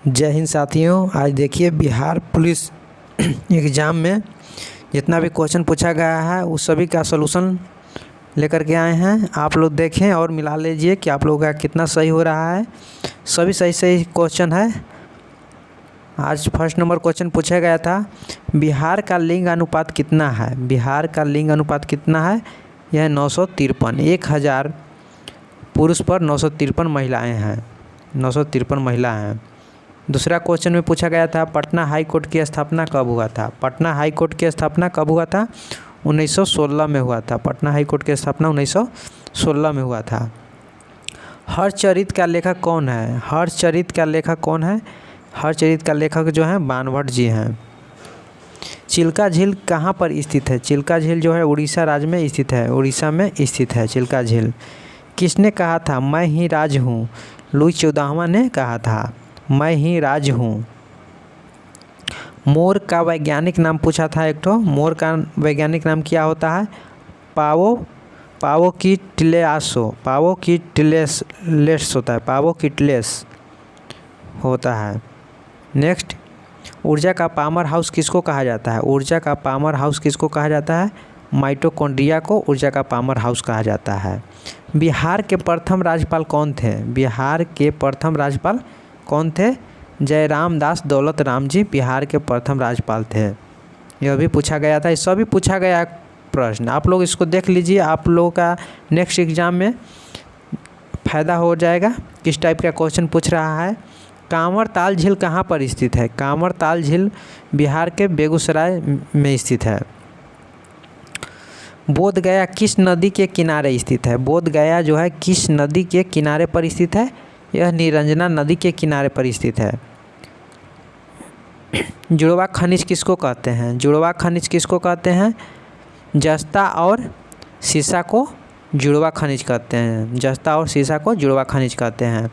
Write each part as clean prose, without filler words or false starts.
जय हिंद साथियों। आज देखिए बिहार पुलिस एग्ज़ाम में जितना भी क्वेश्चन पूछा गया है उस सभी का सलूशन लेकर के आए हैं। आप लोग देखें और मिला लीजिए कि आप लोगों का कितना सही हो रहा है। सभी सही क्वेश्चन है। आज फर्स्ट नंबर क्वेश्चन पूछा गया था, बिहार का लिंग अनुपात कितना है। बिहार का लिंग अनुपात कितना है? यह 953। 1000 पुरुष पर 953 महिलाएँ हैं। 953 महिला हैं। दूसरा क्वेश्चन में पूछा गया था, पटना हाई कोर्ट की स्थापना कब हुआ था। पटना हाई कोर्ट की स्थापना कब हुआ था? 1916 में हुआ था। पटना हाई कोर्ट की स्थापना 1916 में हुआ था। हरचरित का लेखक कौन है? हरचरित का लेखक कौन है? हरचरित का लेखक जो है बाणभट्ट जी हैं। चिल्का झील कहाँ पर स्थित है? चिल्का झील जो है उड़ीसा राज्य में स्थित है। उड़ीसा में स्थित है चिल्का झील। किसने कहा था मैं ही राज हूँ? लुई 14वां ने कहा था मैं ही राज हूँ। मोर का वैज्ञानिक नाम पूछा था एक ठो। मोर का वैज्ञानिक नाम क्या होता है? पावोकिटलेसो। पावोकिटलेस होता है। पावोकिटलेस होता है। नेक्स्ट, ऊर्जा का पावर हाउस किसको कहा जाता है? ऊर्जा का पावर हाउस किसको कहा जाता है? माइटोकॉन्ड्रिया को ऊर्जा का पावर हाउस कहा जाता है। बिहार के प्रथम राज्यपाल कौन थे? बिहार के प्रथम राज्यपाल कौन थे? जयराम दास दौलत राम जी बिहार के प्रथम राज्यपाल थे। यह भी पूछा गया था। इस सभी पूछा गया प्रश्न। आप लोग इसको देख लीजिए, आप लोगों का नेक्स्ट एग्जाम में फ़ायदा हो जाएगा किस टाइप का क्वेश्चन पूछ रहा है। कांवरताल झील कहाँ पर स्थित है? कांवरताल झील बिहार के बेगूसराय में स्थित है। बोधगया किस नदी के किनारे स्थित है? बोधगया जो है किस नदी के किनारे पर स्थित है? यह निरंजना नदी के किनारे पर स्थित है। जुड़वा खनिज किसको कहते हैं? जुड़वा खनिज किसको कहते हैं? जस्ता और सीसा को जुड़वा खनिज कहते हैं। जस्ता और सीसा को जुड़वा खनिज कहते हैं।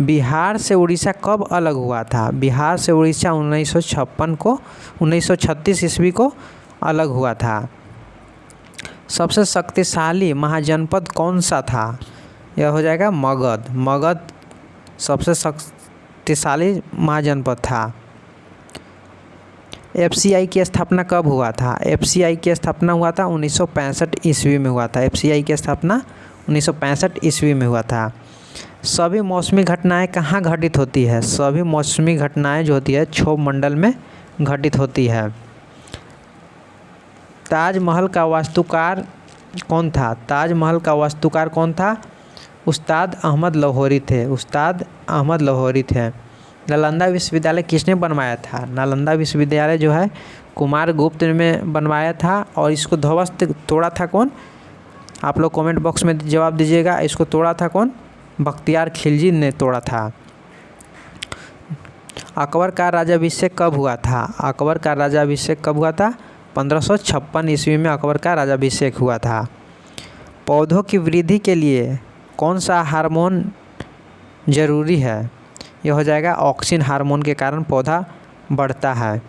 बिहार से उड़ीसा कब अलग हुआ था? बिहार से उड़ीसा 1936 ईस्वी को अलग हुआ था। सबसे शक्तिशाली महाजनपद कौन सा था? यह हो जाएगा मगध। मगध सबसे शक्तिशाली महाजनपद था। एफसीआई की स्थापना कब हुआ था? एफसीआई की स्थापना हुआ था 1965 ईस्वी में हुआ था। एफसीआई की स्थापना 1965 ईस्वी में हुआ था। सभी मौसमी घटनाएं कहाँ घटित होती है? सभी मौसमी घटनाएं जो होती है क्षोभ मंडल में घटित होती है। ताजमहल का वास्तुकार कौन था? ताजमहल का वास्तुकार कौन था? उस्ताद अहमद लाहौरी थे। उस्ताद अहमद लाहौरी थे। नालंदा विश्वविद्यालय किसने बनवाया था? नालंदा विश्वविद्यालय जो है कुमारगुप्त में बनवाया था। और इसको ध्वस्त तोड़ा था कौन? आप लोग कमेंट बॉक्स में जवाब दीजिएगा। इसको तोड़ा था कौन? बख्तियार खिलजी ने तोड़ा था। अकबर का राज्याभिषेक कब हुआ था? अकबर का राज्याभिषेक कब हुआ था? 1556 ईस्वी में अकबर का राज्याभिषेक हुआ था। पौधों की वृद्धि के लिए कौन सा हार्मोन ज़रूरी है? यह हो जाएगा ऑक्सिन हार्मोन के कारण पौधा बढ़ता है।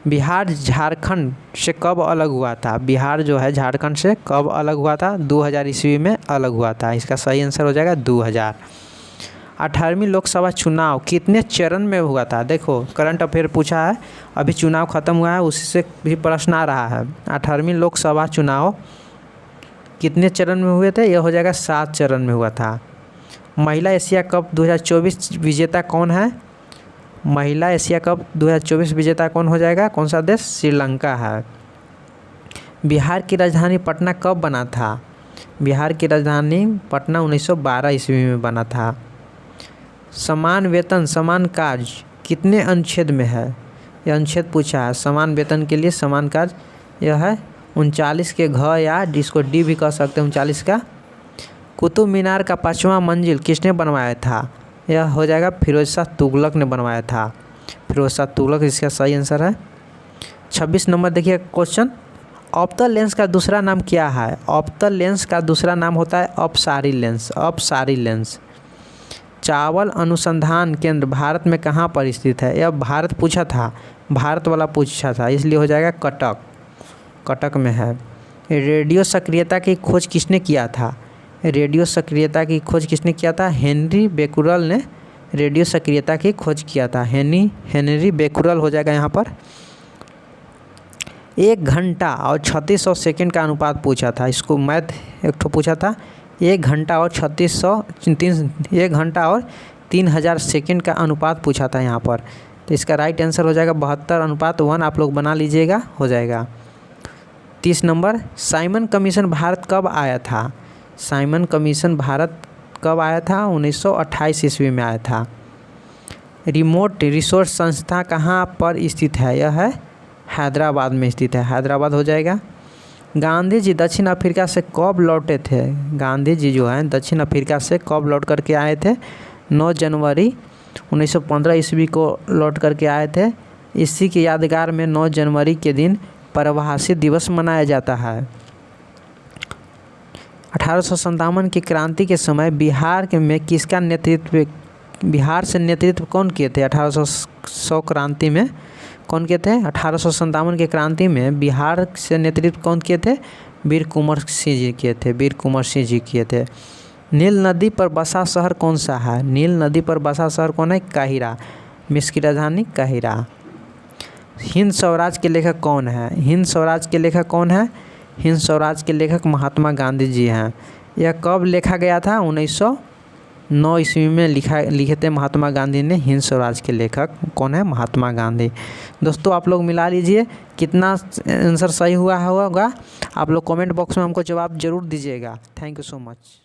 बिहार झारखंड से कब अलग हुआ था? बिहार जो है झारखंड से कब अलग हुआ था? 2000 ईस्वी में अलग हुआ था। इसका सही आंसर हो जाएगा 2000। 18वीं लोकसभा चुनाव कितने चरण में हुआ था? देखो करंट अफेयर पूछा है, अभी चुनाव ख़त्म हुआ है, उसी से भी प्रश्न आ रहा है। 18वीं लोकसभा चुनाव कितने चरण में हुए थे? यह हो जाएगा 7 चरण में हुआ था। महिला एशिया कप 2024 विजेता कौन है? महिला एशिया कप 2024 विजेता कौन हो जाएगा? कौन सा देश? श्रीलंका है। बिहार की राजधानी पटना कब बना था? बिहार की राजधानी पटना 1912 ईस्वी में बना था। समान वेतन समान कार्य कितने अनुच्छेद में है? यह अनुच्छेद पूछा है। समान वेतन के लिए समान कार्य यह है 39 के घ, या जिसको डी भी कह सकते हैं 39 का। कुतुब मीनार का 5वां मंजिल किसने बनवाया था? यह हो जाएगा फिरोज शाह तुगलक ने बनवाया था। फिरोज शाह तुगलक इसका सही आंसर है। 26 नंबर देखिए क्वेश्चन, ऑप्टल लेंस का दूसरा नाम क्या है? ऑप्टल लेंस का दूसरा नाम होता है अपसारी लेंस। अपसारी लेंस। चावल अनुसंधान केंद्र भारत में कहाँ पर स्थित है? यह भारत पूछा था, भारत वाला पूछा था, इसलिए हो जाएगा कटक। कटक में है। रेडियो सक्रियता की खोज किसने किया था? रेडियो सक्रियता की खोज किसने किया था? हेनरी बेकुरल ने रेडियो सक्रियता की खोज किया था? हेनरी बेकुरल हो जाएगा यहाँ पर। 1 घंटा और 3600 सेकंड का अनुपात पूछा था, इसको मैथ एक ठो पूछा था। 1 घंटा और 1 घंटा और 3000 सेकंड का अनुपात पूछा था यहाँ पर। तो इसका राइट आंसर हो जाएगा 72:1। आप लोग बना लीजिएगा, हो जाएगा। 30 नंबर, साइमन कमीशन भारत कब आया था? साइमन कमीशन भारत कब आया था? 1928 ईस्वी में आया था। रिमोट रिसोर्स संस्था कहाँ पर स्थित है? यह है हैदराबाद में स्थित है, हैदराबाद हो जाएगा। गांधी जी दक्षिण अफ्रीका से कब लौटे थे? गांधी जी जो हैं दक्षिण अफ्रीका से कब लौट करके आए थे? 9 जनवरी 1915 ईस्वी को लौट करके आए थे। इसी की यादगार में 9 जनवरी के दिन प्रवासी दिवस मनाया जाता है। 1857 की क्रांति के समय बिहार में किसका नेतृत्व, बिहार से नेतृत्व कौन किए थे? 1800 क्रांति में कौन किए थे? 1857 की क्रांति में बिहार से नेतृत्व कौन किए थे? वीर कुंवर सिंह जी किए थे, वीर कुंवर सिंह जी किए थे। नील नदी पर बसा शहर कौन सा है? नील नदी पर बसा शहर कौन है? काहिरा। मिस्र की राजधानी काहिरा। हिंद स्वराज के लेखक कौन है? हिंद स्वराज के लेखक कौन है? हिंद स्वराज के लेखक महात्मा गांधी जी हैं। यह कब लिखा गया था? 1909 ईस्वी में लिखे थे महात्मा गांधी ने। हिंद स्वराज के लेखक कौन है? महात्मा गांधी। दोस्तों आप लोग मिला लीजिए कितना आंसर सही हुआ होगा। आप लोग कमेंट बॉक्स में हमको जवाब ज़रूर दीजिएगा। Thank you so much.